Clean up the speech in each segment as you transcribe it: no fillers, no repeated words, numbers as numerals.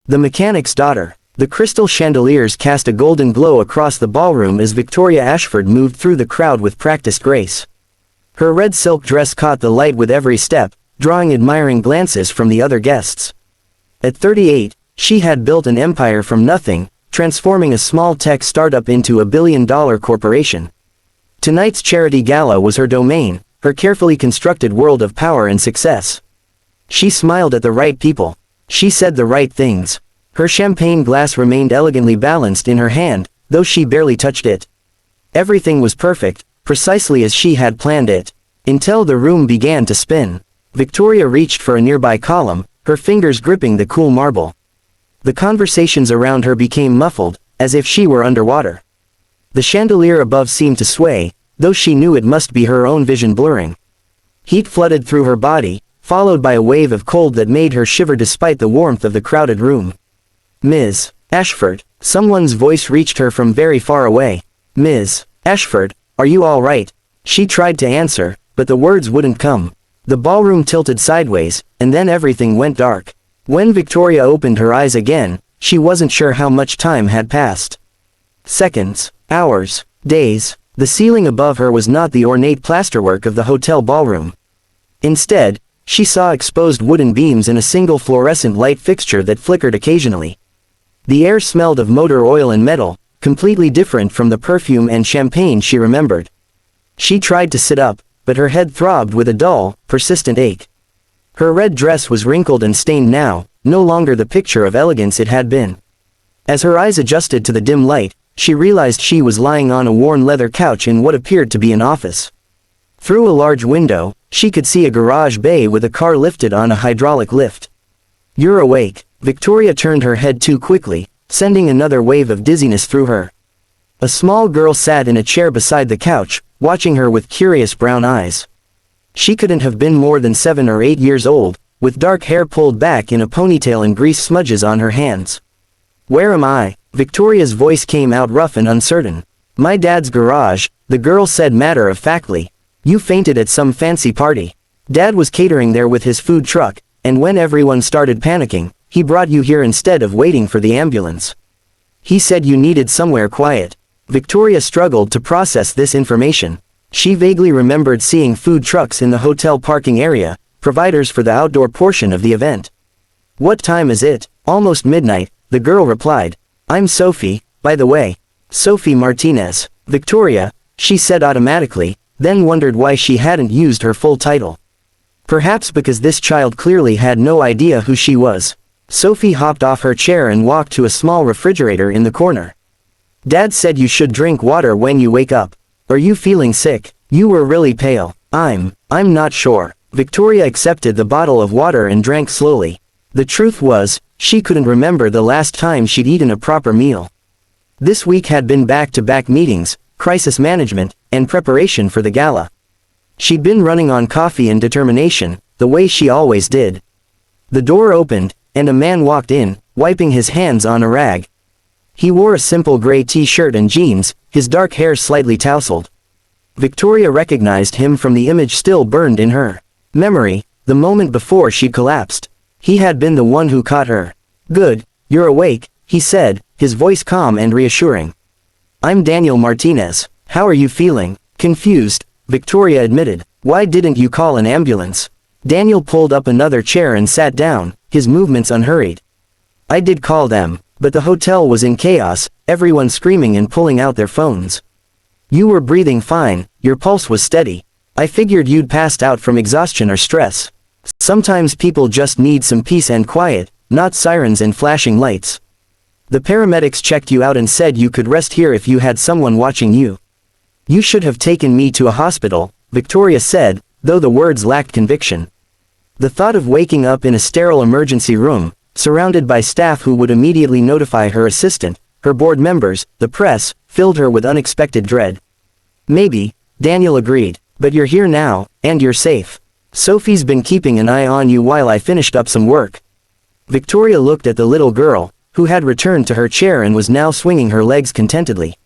The mechanic's daughter. The crystal chandeliers cast a golden glow across the ballroom as Victoria Ashford moved through the crowd with practiced grace. Her red silk dress caught the light with every step, drawing admiring glances from the other guests. At 38, she had built an empire from nothing, transforming a small tech startup into a billion-dollar corporation. Tonight's charity gala was her domain, her carefully constructed world of power and success. She smiled at the right people. She said the right things. Her champagne glass remained elegantly balanced in her hand, though she barely touched it. Everything was perfect, precisely as she had planned it. Until the room began to spin. Victoria reached for a nearby column, her fingers gripping the cool marble. The conversations around her became muffled, as if she were underwater. The chandelier above seemed to sway, though she knew it must be her own vision blurring. Heat flooded through her body, followed by a wave of cold that made her shiver despite the warmth of the crowded room. "Ms. Ashford," someone's voice reached her from very far away. "Ms. Ashford, are you all right?" She tried to answer, but the words wouldn't come. The ballroom tilted sideways, and then everything went dark. When Victoria opened her eyes again, she wasn't sure how much time had passed. Seconds, hours, days. The ceiling above her was not the ornate plasterwork of the hotel ballroom. Instead, she saw exposed wooden beams and a single fluorescent light fixture that flickered occasionally. The air smelled of motor oil and metal, completely different from the perfume and champagne she remembered. She tried to sit up, but her head throbbed with a dull, persistent ache. Her red dress was wrinkled and stained now, no longer the picture of elegance it had been. As her eyes adjusted to the dim light, she realized she was lying on a worn leather couch in what appeared to be an office. Through a large window, she could see a garage bay with a car lifted on a hydraulic lift. "You're awake." Victoria turned her head too quickly, sending another wave of dizziness through her. A small girl sat in a chair beside the couch, watching her with curious brown eyes. She couldn't have been more than 7 or 8 years old, with dark hair pulled back in a ponytail and grease smudges on her hands. "Where am I?" Victoria's voice came out rough and uncertain. "My dad's garage," the girl said matter-of-factly. "You fainted at some fancy party. Dad was catering there with his food truck, and when everyone started panicking, he brought you here instead of waiting for the ambulance. He said you needed somewhere quiet." Victoria struggled to process this information. She vaguely remembered seeing food trucks in the hotel parking area, providers for the outdoor portion of the event. "What time is it?" "Almost midnight," the girl replied. "I'm Sophie, by the way. Sophie Martinez." "Victoria," she said automatically, then wondered why she hadn't used her full title. Perhaps because this child clearly had no idea who she was. Sophie hopped off her chair and walked to a small refrigerator in the corner. "Dad said you should drink water when you wake up. Are you feeling sick? You were really pale." I'm not sure." Victoria accepted the bottle of water and drank slowly. The truth was, she couldn't remember the last time she'd eaten a proper meal. This week had been back-to-back meetings, crisis management, and preparation for the gala. She'd been running on coffee and determination, the way she always did. The door opened, and a man walked in, wiping his hands on a rag. He wore a simple gray t-shirt and jeans, his dark hair slightly tousled. Victoria recognized him from the image still burned in her memory, the moment before she'd collapsed. He had been the one who caught her. "Good, you're awake," he said, his voice calm and reassuring. "I'm Daniel Martinez. How are you feeling?" "Confused," Victoria admitted. "Why didn't you call an ambulance?" Daniel pulled up another chair and sat down, his movements unhurried. "I did call them, but the hotel was in chaos, everyone screaming and pulling out their phones. You were breathing fine, your pulse was steady. I figured you'd passed out from exhaustion or stress. Sometimes people just need some peace and quiet, not sirens and flashing lights. The paramedics checked you out and said you could rest here if you had someone watching you. You should have taken me to a hospital," Victoria said, though the words lacked conviction. The thought of waking up in a sterile emergency room, surrounded by staff who would immediately notify her assistant, her board members, the press, filled her with unexpected dread. "Maybe," Daniel agreed, "but you're here now, and you're safe. Sophie's been keeping an eye on you while I finished up some work." Victoria looked at the little girl, who had returned to her chair and was now swinging her legs contentedly.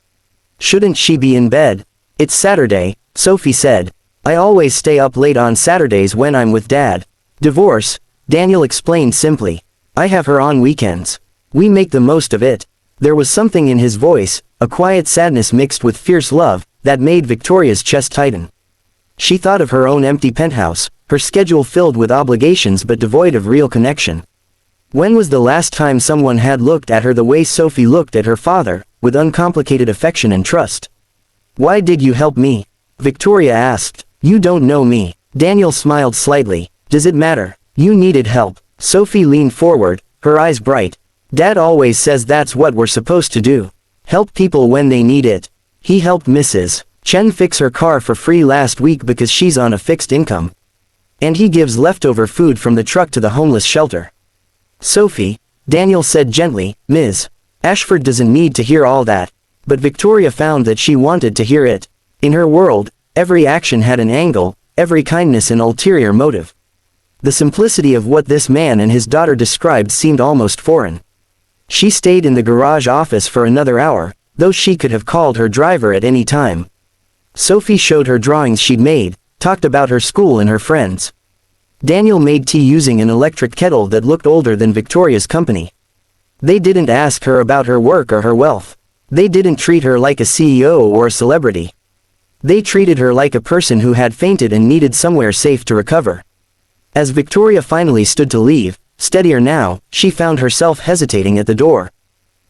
"Shouldn't she be in bed?" "It's Saturday," Sophie said. "I always stay up late on Saturdays when I'm with Dad." "Divorce," Daniel explained simply. "I have her on weekends." We make the most of it. There was something in his voice, a quiet sadness mixed with fierce love, that made Victoria's chest tighten. She thought of her own empty penthouse, her schedule filled with obligations but devoid of real connection. When was the last time someone had looked at her the way Sophie looked at her father, with uncomplicated affection and trust? "Why did you help me?" Victoria asked. "You don't know me." Daniel smiled slightly. "Does it matter? You needed help." Sophie leaned forward, her eyes bright. "Dad always says that's what we're supposed to do. Help people when they need it. He helped Mrs. Chen fix her car for free last week because she's on a fixed income. And he gives leftover food from the truck to the homeless shelter." "Sophie," Daniel said gently, "Ms. Ashford doesn't need to hear all that." But Victoria found that she wanted to hear it. In her world, every action had an angle, every kindness an ulterior motive. The simplicity of what this man and his daughter described seemed almost foreign. She stayed in the garage office for another hour, though she could have called her driver at any time. Sophie showed her drawings she'd made, talked about her school and her friends. Daniel made tea using an electric kettle that looked older than Victoria's company. They didn't ask her about her work or her wealth. They didn't treat her like a CEO or a celebrity. They treated her like a person who had fainted and needed somewhere safe to recover. As Victoria finally stood to leave, steadier now, she found herself hesitating at the door.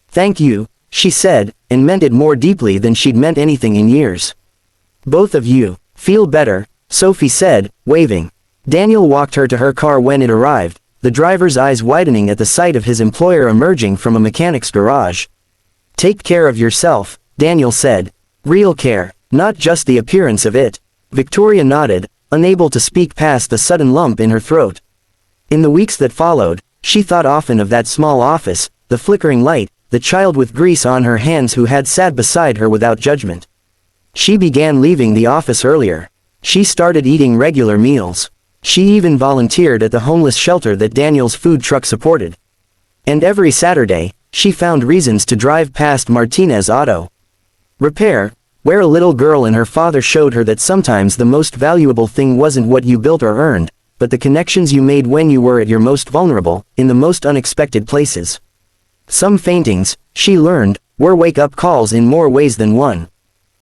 "Thank you," she said, and meant it more deeply than she'd meant anything in years. "Both of you. Feel better," Sophie said, waving. Daniel walked her to her car when it arrived, the driver's eyes widening at the sight of his employer emerging from a mechanic's garage. "Take care of yourself," Daniel said. "Real care, not just the appearance of it." Victoria nodded, unable to speak past the sudden lump in her throat. In the weeks that followed, she thought often of that small office, the flickering light, the child with grease on her hands who had sat beside her without judgment. She began leaving the office earlier. She started eating regular meals. She even volunteered at the homeless shelter that Daniel's food truck supported. And every Saturday, she found reasons to drive past Martinez Auto Repair, where a little girl and her father showed her that sometimes the most valuable thing wasn't what you built or earned, but the connections you made when you were at your most vulnerable, in the most unexpected places. Some faintings, she learned, were wake-up calls in more ways than one.